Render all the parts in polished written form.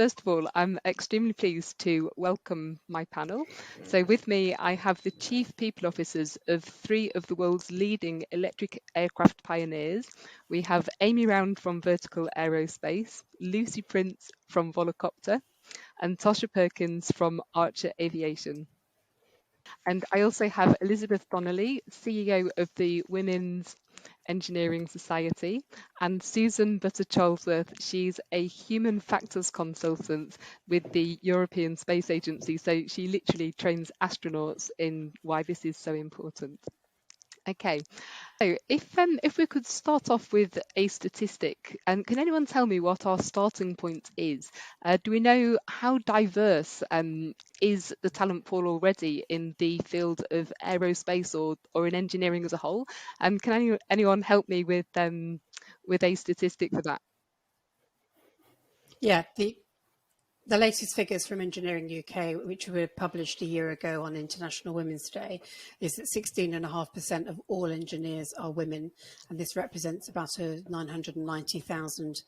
first of all, I'm extremely pleased to welcome my panel. So with me, I have the Chief People Officers of 3 of the world's leading electric aircraft pioneers. We have Amy Round from Vertical Aerospace, Lucie Prinz from Volocopter, and Tosha Perkins from Archer Aviation. And I also have Elizabeth Donnelly, CEO of the Women's Engineering Society, and Susan Butter Charlesworth. She's a human factors consultant with the European Space Agency. So she literally trains astronauts in why this is so important. Okay, so if we could start off with a statistic, and can anyone tell me what our starting point is? Do we know how diverse is the talent pool already in the field of aerospace or in engineering as a whole? Can anyone help me with a statistic for that? Yeah, the latest figures from Engineering UK, which were published a year ago on International Women's Day, is that 16.5% of all engineers are women, and this represents about 990,000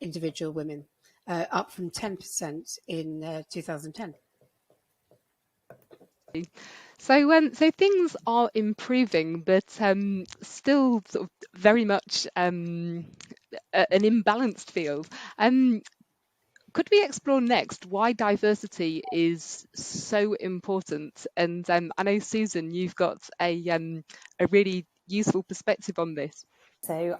individual women, up from 10% in 2010. So things are improving, but still sort of very much an imbalanced field. Could we explore next why diversity is so important? And I know, Susan, you've got a really useful perspective on this. So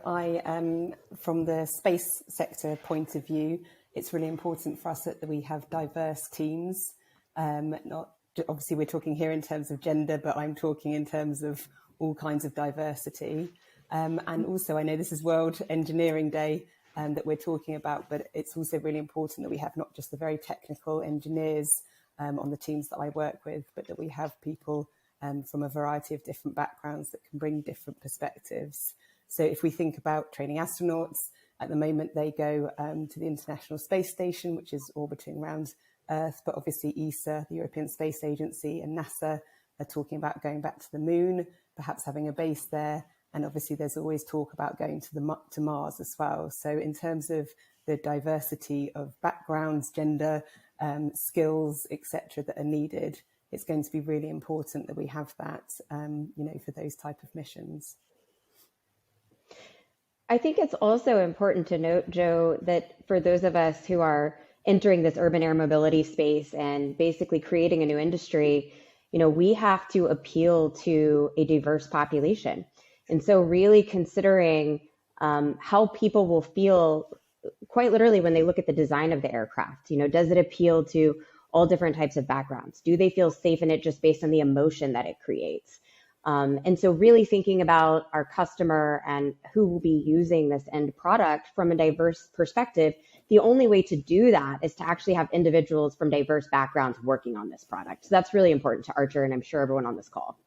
from the space sector point of view, it's really important for us that we have diverse teams. Obviously, we're talking here in terms of gender, but I'm talking in terms of all kinds of diversity. And also, I know this is World Engineering Day, that we're talking about, but it's also really important that we have not just the very technical engineers on the teams that I work with, but that we have people from a variety of different backgrounds that can bring different perspectives. So if we think about training astronauts, at the moment they go to the International Space Station, which is orbiting around Earth, but obviously ESA, the European Space Agency, and NASA are talking about going back to the moon, perhaps having a base there. And obviously, there's always talk about going to Mars as well. So in terms of the diversity of backgrounds, gender, skills, etc., that are needed, it's going to be really important that we have that, for those type of missions. I think it's also important to note, Joe, that for those of us who are entering this urban air mobility space and basically creating a new industry, we have to appeal to a diverse population. And so really considering how people will feel quite literally when they look at the design of the aircraft, does it appeal to all different types of backgrounds? Do they feel safe in it just based on the emotion that it creates? And so really thinking about our customer and who will be using this end product from a diverse perspective, the only way to do that is to actually have individuals from diverse backgrounds working on this product. So that's really important to Archer, and I'm sure everyone on this call.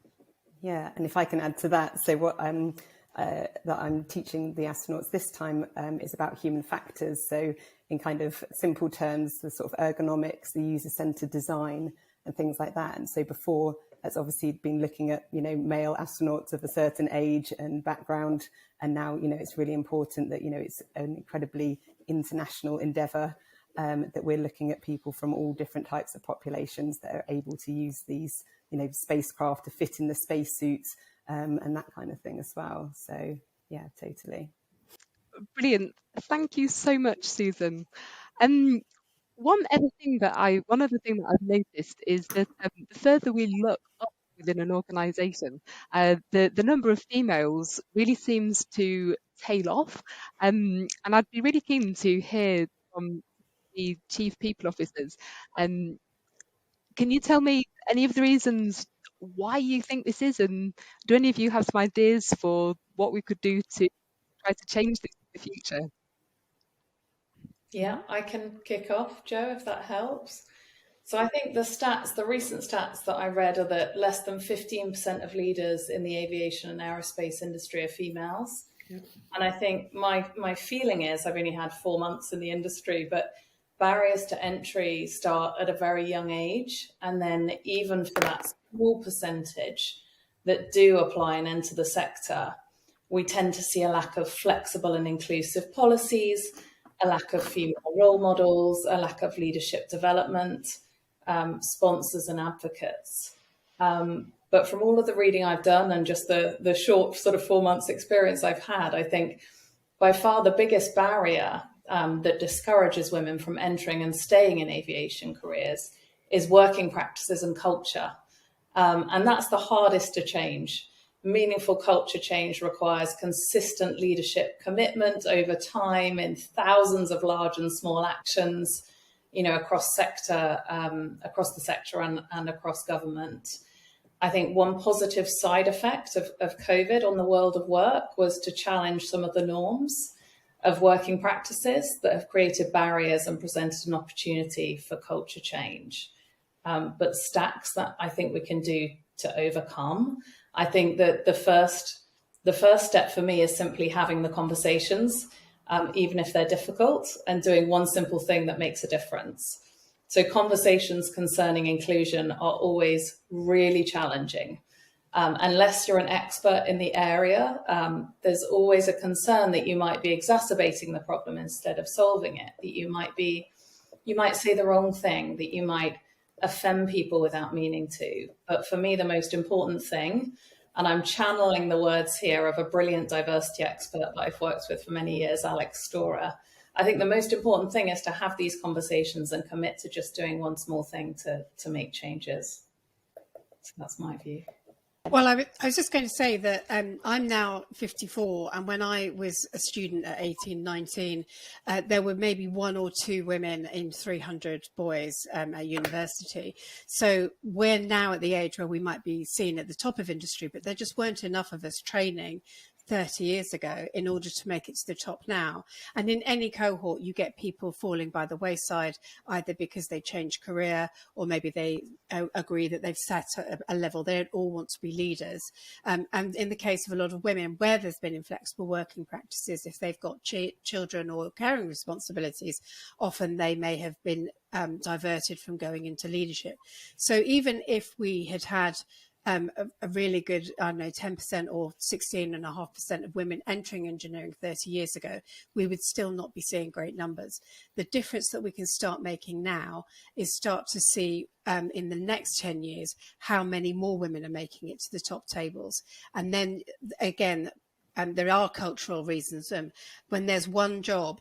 Yeah, and if I can add to that, so what that I'm teaching the astronauts this time is about human factors. So in kind of simple terms, the sort of ergonomics, the user-centered design and things like that. And so before, it's obviously been looking at, male astronauts of a certain age and background. And now, it's really important that, it's an incredibly international endeavour, that we're looking at people from all different types of populations that are able to use these, spacecraft to fit in the spacesuits and that kind of thing as well. So, yeah, totally. Brilliant. Thank you so much, Susan. One other thing that I've noticed is that the further we look up within an organisation, the number of females really seems to tail off. And I'd be really keen to hear from the Chief People Officers. Can you tell me any of the reasons why you think this is, and do any of you have some ideas for what we could do to try to change this in the future? Yeah, I can kick off, Joe, if that helps. So I think the recent stats that I read are that less than 15% of leaders in the aviation and aerospace industry are females. Yep. And I think my feeling is, I've only had 4 months in the industry, but barriers to entry start at a very young age. And then even for that small percentage that do apply and enter the sector, we tend to see a lack of flexible and inclusive policies, a lack of female role models, a lack of leadership development, sponsors and advocates. But from all of the reading I've done and just the short sort of 4 months experience I've had, I think by far the biggest barrier that discourages women from entering and staying in aviation careers is working practices and culture. And that's the hardest to change. Meaningful culture change requires consistent leadership commitment over time in thousands of large and small actions, across the sector and across government. I think one positive side effect of COVID on the world of work was to challenge some of the norms of working practices that have created barriers and presented an opportunity for culture change. But stacks that I think we can do to overcome. I think that the first step for me is simply having the conversations, even if they're difficult, and doing one simple thing that makes a difference. So conversations concerning inclusion are always really challenging. Unless you're an expert in the area, there's always a concern that you might be exacerbating the problem instead of solving it, that you might say the wrong thing, that you might offend people without meaning to. But for me, the most important thing, and I'm channeling the words here of a brilliant diversity expert that I've worked with for many years, Alex Storer, I think the most important thing is to have these conversations and commit to just doing one small thing to make changes. So that's my view. Well, I was just going to say that I'm now 54, and when I was a student at 18, 19, there were maybe 1 or 2 women in 300 boys at university. So we're now at the age where we might be seen at the top of industry, but there just weren't enough of us training 30 years ago in order to make it to the top now. And in any cohort, you get people falling by the wayside, either because they change career or maybe they agree that they've set a level. They don't all want to be leaders. And in the case of a lot of women, where there's been inflexible working practices, if they've got children or caring responsibilities, often they may have been diverted from going into leadership. So even if we had a really good, 10% or 16.5% of women entering engineering 30 years ago, we would still not be seeing great numbers. The difference that we can start making now is start to see in the next 10 years how many more women are making it to the top tables. And then again, there are cultural reasons. When there's one job,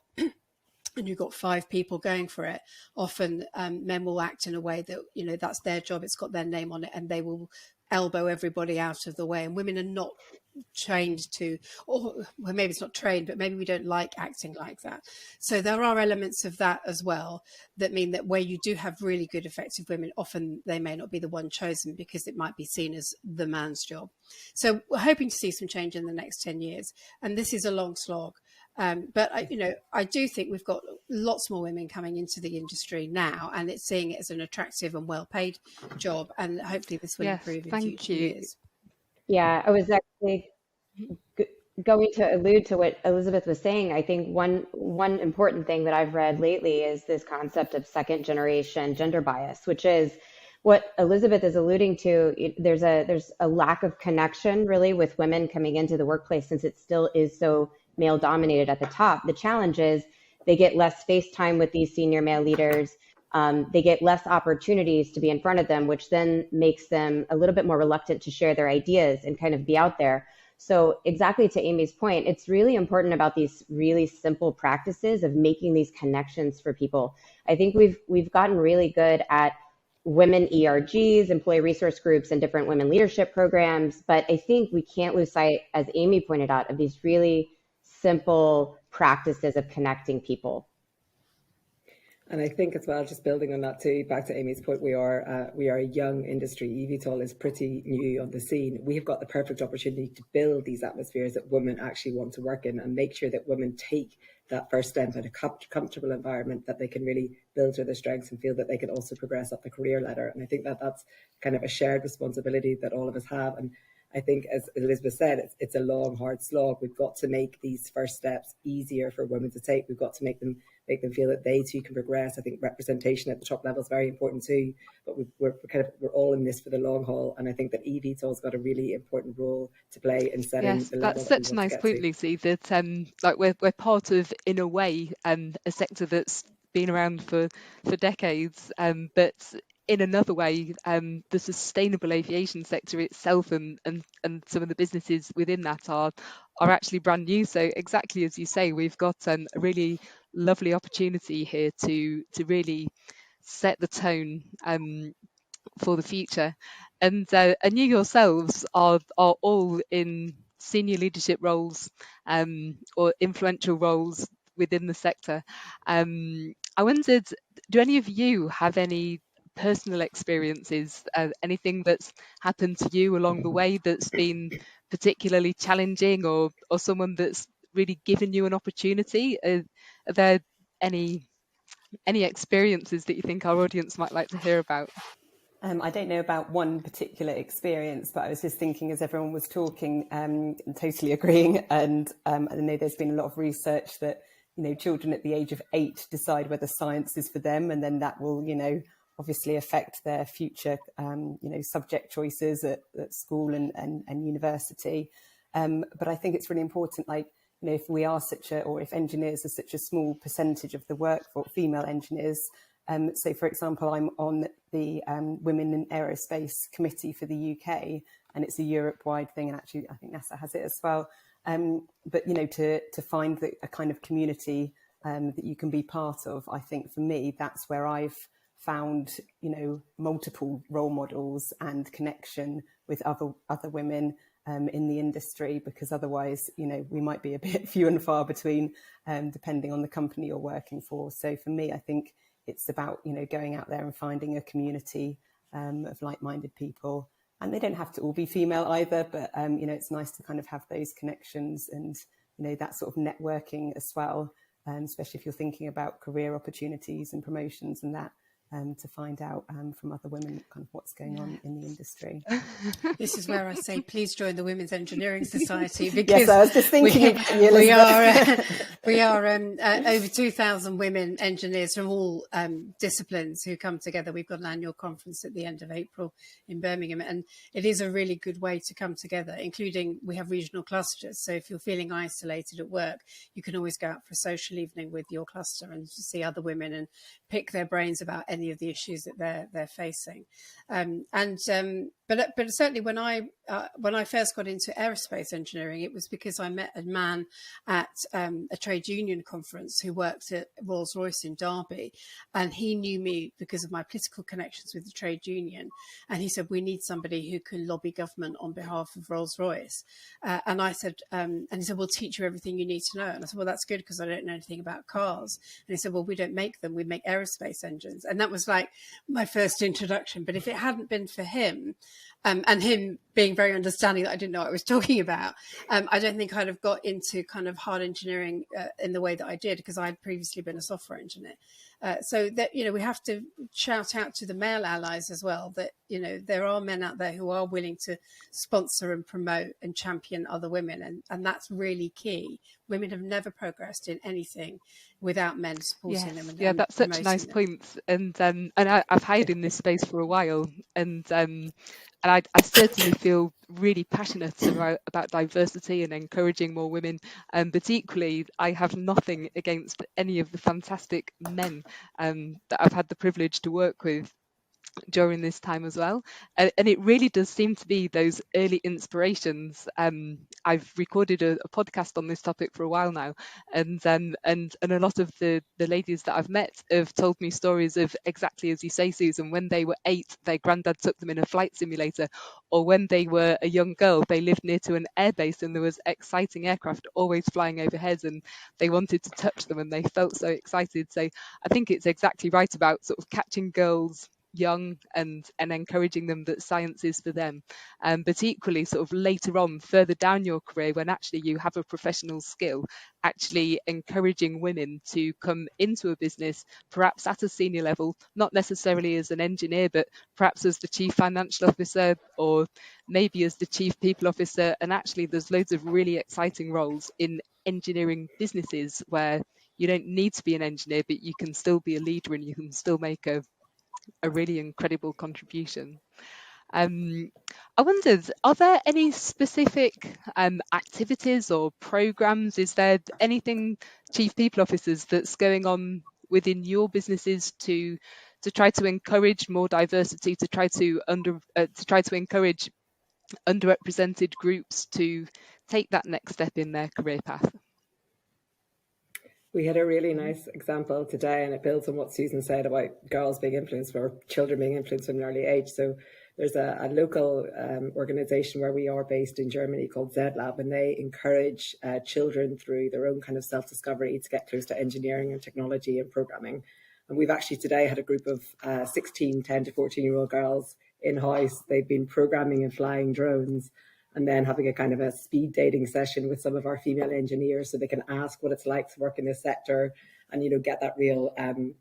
and you've got 5 people going for it, often men will act in a way that, that's their job, it's got their name on it, and they will elbow everybody out of the way. And women are not trained to, or well, maybe it's not trained, but maybe we don't like acting like that. So there are elements of that as well that mean that where you do have really good, effective women, often they may not be the one chosen because it might be seen as the man's job. So we're hoping to see some change in the next 10 years. And this is a long slog. But I do think we've got lots more women coming into the industry now, and it's seeing it as an attractive and well-paid job, and hopefully this will improve in future years. Yeah, I was actually going to allude to what Elizabeth was saying. I think one important thing that I've read lately is this concept of second-generation gender bias, which is what Elizabeth is alluding to. There's a lack of connection really with women coming into the workplace, since it still is so male dominated at the top. The challenge is they get less face time with these senior male leaders. They get less opportunities to be in front of them, which then makes them a little bit more reluctant to share their ideas and kind of be out there. So exactly to Amy's point, it's really important about these really simple practices of making these connections for people. I think we've gotten really good at women ERGs, employee resource groups, and different women leadership programs. But I think we can't lose sight, as Amy pointed out, of these really simple practices of connecting people. And I think as well, just building on that too, back to Amy's point, we are a young industry. eVTOL is pretty new on the scene. We have got the perfect opportunity to build these atmospheres that women actually want to work in, and make sure that women take that first step in a comfortable environment that they can really build to their strengths and feel that they can also progress up the career ladder. And I think that that's kind of a shared responsibility that all of us have. And I think, as Elizabeth said, it's a long, hard slog. We've got to make these first steps easier for women to take. We've got to make them make them feel that they too can progress. I think representation at the top level is very important too, but we're all in this for the long haul, and I think that eVTOL's got a really important role to play in setting Yes, the level that's that we such a want to nice get point, to. Lucy, that like we're part of, in a way, a sector that's been around for decades, but in another way, the sustainable aviation sector itself and some of the businesses within that are actually brand new. So exactly as you say, we've got a really lovely opportunity here to really set the tone for the future. And you yourselves are all in senior leadership roles or influential roles within the sector. I wondered, do any of you have any personal experiences, anything that's happened to you along the way that's been particularly challenging, or someone that's really given you an opportunity? Are there any experiences that you think our audience might like to hear about? I don't know about one particular experience, but I was just thinking as everyone was talking, totally agreeing. And I know there's been a lot of research that, children at the age of 8 decide whether science is for them, and then that will, obviously affect their future, subject choices at school and university. But I think it's really important, like, if we are if engineers are such a small percentage of the workforce, female engineers. So, for example, I'm on the Women in Aerospace Committee for the UK, and it's a Europe-wide thing, and actually I think NASA has it as well. But, to find a kind of community that you can be part of, I think for me, that's where I've found, multiple role models and connection with other women in the industry, because otherwise, we might be a bit few and far between, depending on the company you're working for. So for me, I think it's about, going out there and finding a community of like-minded people. And they don't have to all be female either, but, it's nice to kind of have those connections and, that sort of networking as well, especially if you're thinking about career opportunities and promotions and that, to find out from other women kind of what's going on in the industry. This is where I say, please join the Women's Engineering Society, because yes, I was just thinking we are over 2,000 women engineers from all disciplines who come together. We've got an annual conference at the end of April in Birmingham, and it is a really good way to come together, including we have regional clusters. So if you're feeling isolated at work, you can always go out for a social evening with your cluster and see other women and pick their brains about any of the issues that they're facing. But certainly when I first got into aerospace engineering, it was because I met a man at a trade union conference who worked at Rolls-Royce in Derby, and he knew me because of my political connections with the trade union. And he said, we need somebody who can lobby government on behalf of Rolls-Royce. And I said, and he said, we'll teach you everything you need to know. And I said, well, that's good, because I don't know anything about cars. And he said, well, we don't make them, we make aerospace engines. And that was like my first introduction. But if it hadn't been for him, and him being very understanding that I didn't know what I was talking about, I don't think I'd have got into kind of hard engineering in the way that I did, because I'd previously been a software engineer. So that, we have to shout out to the male allies as well, that, there are men out there who are willing to sponsor and promote and champion other women. And that's really key. Women have never progressed in anything without men supporting them. Yeah, that's such a nice point. And I've hired in this space for a while, and I certainly feel really passionate about diversity and encouraging more women. But equally, I have nothing against any of the fantastic men that I've had the privilege to work with during this time as well, and it really does seem to be those early inspirations. I've recorded a podcast on this topic for a while now, and a lot of the ladies that I've met have told me stories of exactly as you say, Susan. When they were 8, their granddad took them in a flight simulator, or when they were a young girl, they lived near to an airbase and there was exciting aircraft always flying overhead, and they wanted to touch them and they felt so excited. So I think it's exactly right about sort of catching girls young and encouraging them that science is for them, but equally sort of later on, further down your career, when actually you have a professional skill, actually encouraging women to come into a business, perhaps at a senior level, not necessarily as an engineer, but perhaps as the chief financial officer, or maybe as the chief people officer. And actually there's loads of really exciting roles in engineering businesses where you don't need to be an engineer, but you can still be a leader and you can still make a really incredible contribution. I wondered, are there any specific activities or programs? Is there anything, Chief People Officers, that's going on within your businesses to try to encourage more diversity, to try to encourage underrepresented groups to take that next step in their career path? We had a really nice example today, and it builds on what Susan said about girls being influenced or children being influenced from an early age. So there's a local organisation where we are based in Germany called ZLab, and they encourage children through their own kind of self-discovery to get close to engineering and technology and programming. And we've actually today had a group of 16, 10 to 14-year-old girls in-house. They've been programming and flying drones, and then having a kind of a speed dating session with some of our female engineers so they can ask what it's like to work in this sector and, you know, get that real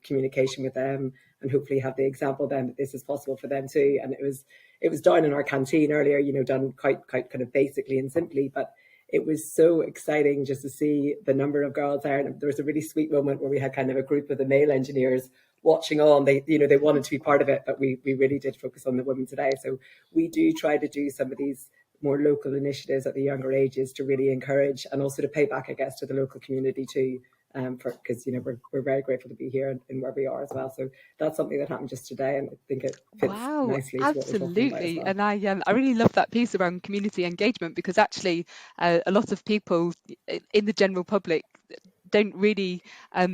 communication with them, and hopefully have the example then that this is possible for them too. And it was down in our canteen earlier, you know, done quite kind of basically and simply, but it was so exciting just to see the number of girls there. And there was a really sweet moment where we had kind of a group of the male engineers watching on. They, you know, they wanted to be part of it, but we really did focus on the women today. So we do try to do some of these more local initiatives at the younger ages to really encourage, and also to pay back, I guess, to the local community too, because, you know, we're very grateful to be here and where we are as well. So that's something that happened just today, and I think it fits nicely to what we're talking about as well. And I really love that piece around community engagement, because actually a lot of people in the general public don't really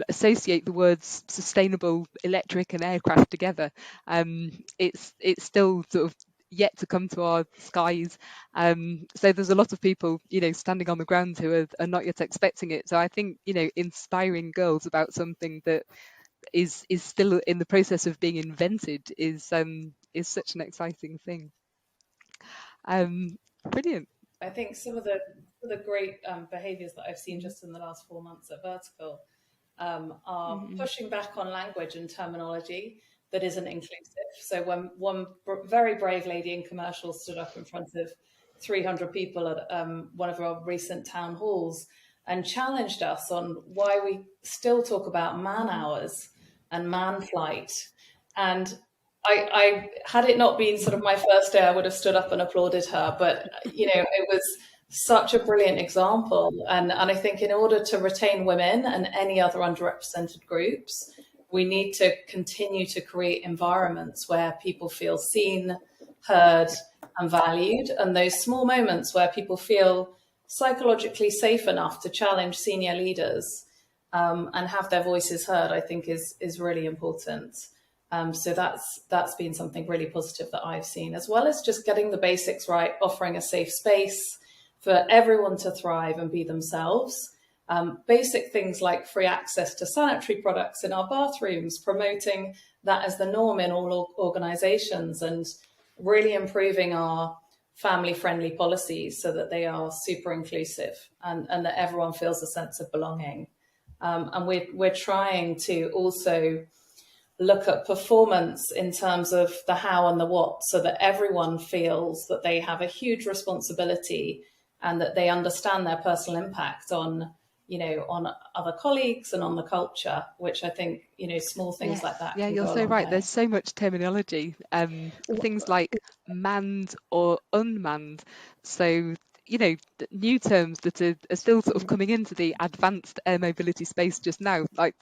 associate the words sustainable electric and aircraft together. It's still sort of yet to come to our skies. So there's a lot of people, you know, standing on the ground who are not yet expecting it. So I think, you know, inspiring girls about something that is still in the process of being invented is such an exciting thing. Brilliant. I think some of the great behaviours that I've seen just in the last 4 months at Vertical are pushing back on language and terminology that isn't inclusive. So when one very brave lady in commercial stood up in front of 300 people at one of our recent town halls and challenged us on why we still talk about man hours and man flight. And I had it not been sort of my first day, I would have stood up and applauded her. But, you know, it was such a brilliant example. And I think in order to retain women and any other underrepresented groups, we need to continue to create environments where people feel seen, heard, and valued. And those small moments where people feel psychologically safe enough to challenge senior leaders and have their voices heard, I think is really important. So that's been something really positive that I've seen, as well as just getting the basics right, offering a safe space for everyone to thrive and be themselves. Basic things like free access to sanitary products in our bathrooms, promoting that as the norm in all organisations, and really improving our family-friendly policies so that they are super inclusive and that everyone feels a sense of belonging. And we're trying to also look at performance in terms of the how and the what, so that everyone feels that they have a huge responsibility and that they understand their personal impact on, you know, on other colleagues and on the culture, which I think, you know, small things like that. Yeah, you're so right. There's so much terminology, things like manned or unmanned. So, you know, new terms that are still sort of coming into the advanced air mobility space just now. Like,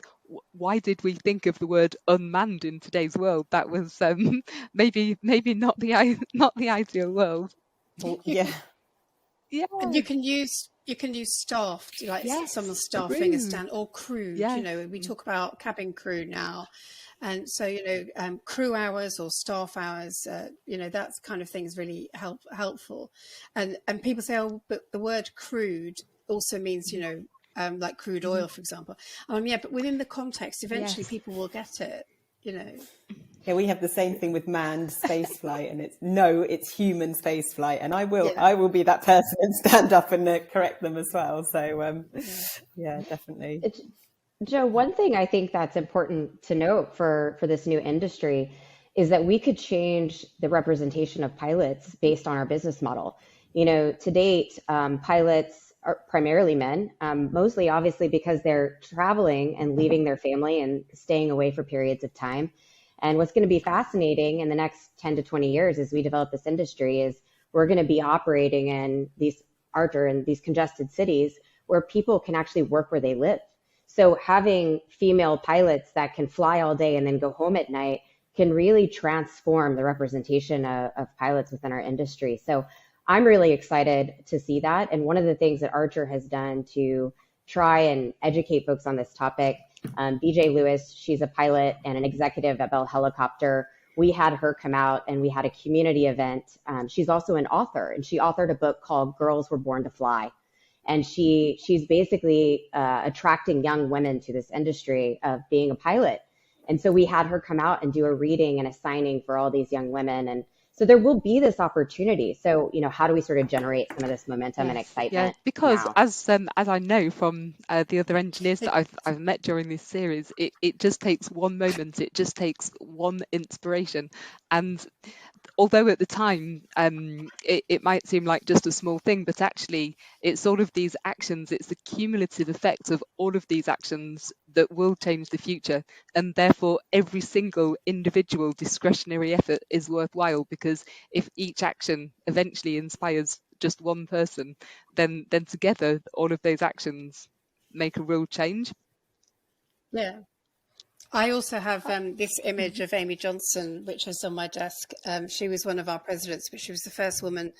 why did we think of the word unmanned in today's world? That was maybe not the ideal world. Yeah. Yeah. And you can use staffed, like someone's staffing a stand, or crewed. You know, we talk about cabin crew now, and so, you know, crew hours or staff hours. You know, that kind of thing is really helpful. And people say, oh, but the word crude also means, you know, like crude oil, for example. Yeah, but within the context, eventually people will get it. You know. Yeah, we have the same thing with manned space flight, and it's human space flight, and I will be that person and stand up and correct them as well. So yeah, definitely. Joe, one thing I think that's important to note for this new industry is that we could change the representation of pilots based on our business model. You know, to date, pilots are primarily men, mostly obviously because they're traveling and leaving their family and staying away for periods of time. And what's going to be fascinating in the next 10 to 20 years as we develop this industry is we're going to be operating in these congested cities where people can actually work where they live. So having female pilots that can fly all day and then go home at night can really transform the representation of pilots within our industry. So I'm really excited to see that. And one of the things that Archer has done to try and educate folks on this topic, BJ Lewis, she's a pilot and an executive at Bell Helicopter. We had her come out and we had a community event. She's also an author, and she authored a book called Girls Were Born to Fly. And she's basically attracting young women to this industry of being a pilot. And so we had her come out and do a reading and a signing for all these young women. And so there will be this opportunity. So, how do we sort of generate some of this momentum and excitement? Yeah, because as I know from the other engineers that I've met during this series, it just takes one moment, it just takes one inspiration. And although at the time it might seem like just a small thing, but actually it's all of these actions, it's the cumulative effect of all of these actions that will change the future. And therefore every single individual discretionary effort is worthwhile, because if each action eventually inspires just one person, then together all of those actions make a real change. Yeah. I also have this image of Amy Johnson, which is on my desk. She was one of our presidents, but she was the first woman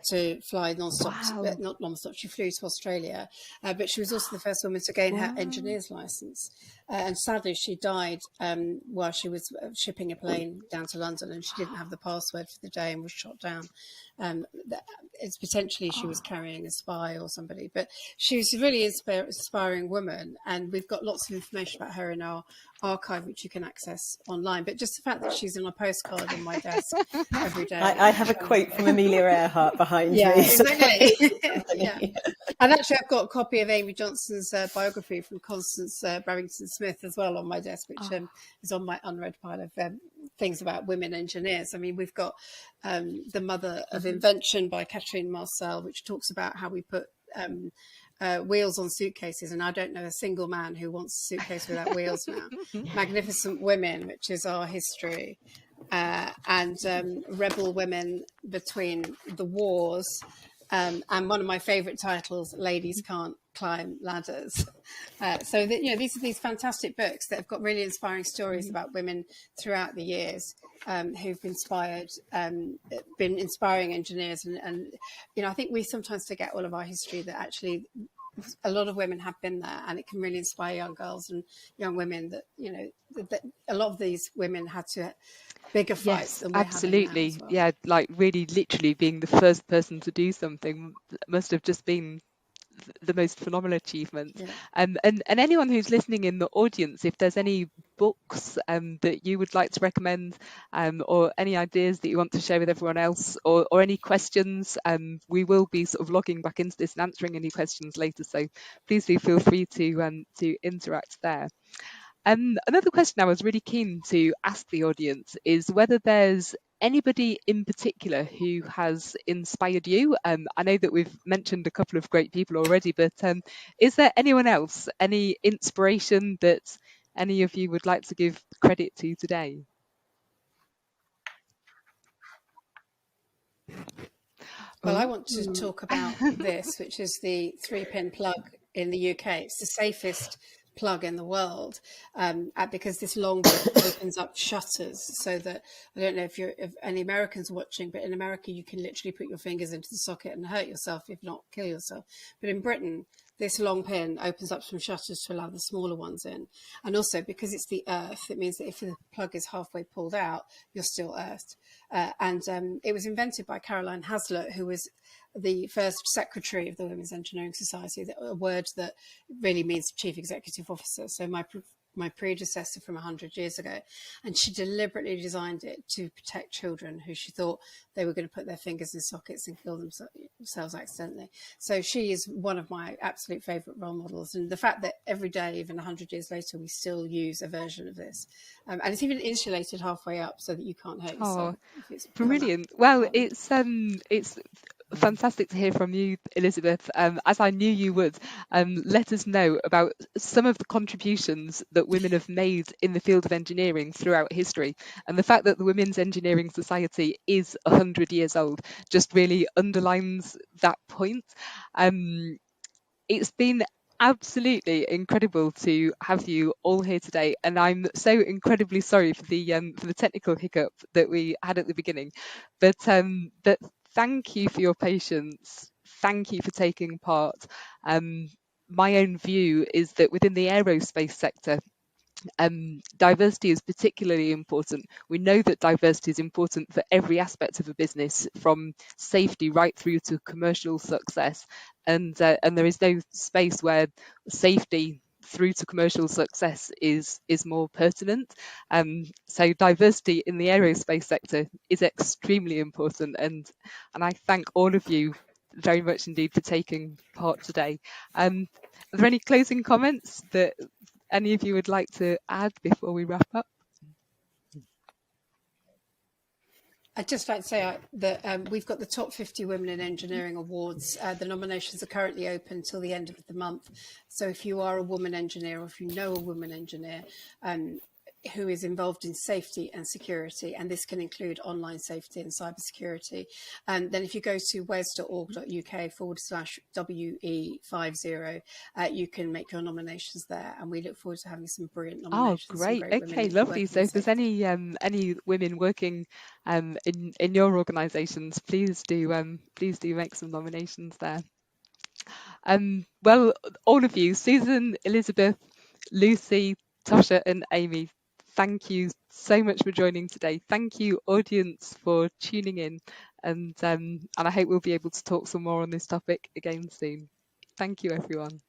to fly non-stop, not non-stop, she flew to Australia, but she was also the first woman to gain her engineer's license. And sadly, she died while she was shipping a plane down to London, and she didn't have the password for the day and was shot down. It's potentially she was carrying a spy or somebody, but she was a really inspiring woman, and we've got lots of information about her in our archive, which you can access online. But just the fact that she's on a postcard on my desk every day. I have a quote from Amelia Earhart behind me. Exactly. Yeah. And actually, I've got a copy of Amy Johnson's biography from Constance Barrington Smith as well on my desk, which is on my unread pile of things about women engineers. I mean, we've got The Mother of Invention by Catherine Marcel, which talks about how we put wheels on suitcases, and I don't know a single man who wants a suitcase without wheels now. Magnificent Women, which is our history, and Rebel Women Between the Wars, and one of my favourite titles, Ladies Can't Climb Ladders. So that, these are these fantastic books that have got really inspiring stories about women throughout the years who've been inspiring engineers, and I think we sometimes forget all of our history, that actually a lot of women have been there, and it can really inspire young girls and young women that that a lot of these women had to bigger fights than we're absolutely having now as well. Yeah, like really literally being the first person to do something must have just been the most phenomenal achievement. And anyone who's listening in the audience, if there's any books that you would like to recommend, or any ideas that you want to share with everyone else, or any questions, we will be sort of logging back into this and answering any questions later, so please do feel free to interact there. Another question I was really keen to ask the audience is whether there's anybody in particular who has inspired you. I know that we've mentioned a couple of great people already, but is there anyone else, any inspiration that any of you would like to give credit to today? Well, I want to talk about this, which is the 3-pin plug in the UK. It's the safest plug in the world, because this long bit opens up shutters, so that, I don't know if any Americans watching, but in America you can literally put your fingers into the socket and hurt yourself, if not kill yourself. But in Britain, this long pin opens up some shutters to allow the smaller ones in. And also, because it's the earth, it means that if the plug is halfway pulled out, you're still earthed. And it was invented by Caroline Haslett, who was the first secretary of the Women's Engineering Society, a word that really means chief executive officer. So my predecessor from 100 years ago, and she deliberately designed it to protect children who she thought they were going to put their fingers in sockets and kill themselves accidentally. So she is one of my absolute favourite role models, and the fact that every day, even 100 years later, we still use a version of this, and it's even insulated halfway up so that you can't hurt yourself. Brilliant. Well, it's fantastic to hear from you, Elizabeth. As I knew you would, let us know about some of the contributions that women have made in the field of engineering throughout history. And the fact that the Women's Engineering Society is 100 years old just really underlines that point. It's been absolutely incredible to have you all here today, and I'm so incredibly sorry for the technical hiccup that we had at the beginning. But thank you for your patience. Thank you for taking part. My own view is that within the aerospace sector, diversity is particularly important. We know that diversity is important for every aspect of a business, from safety right through to commercial success. And there is no space where safety through to commercial success is more pertinent. So diversity in the aerospace sector is extremely important, and I thank all of you very much indeed for taking part today. Are there any closing comments that any of you would like to add before we wrap up? I'd just like to say that we've got the Top 50 Women in Engineering Awards. The nominations are currently open till the end of the month. So if you are a woman engineer, or if you know a woman engineer who is involved in safety and security, and this can include online safety and cybersecurity, then if you go to wes.uk/WE50, you can make your nominations there, and we look forward to having some brilliant nominations. Oh, great. Okay, lovely. So if there's any women working in your organisations, please do make some nominations there. Well, all of you, Susan, Elizabeth, Lucie, Tosha and Amy, thank you so much for joining today. Thank you, audience, for tuning in, and I hope we'll be able to talk some more on this topic again soon. Thank you, everyone.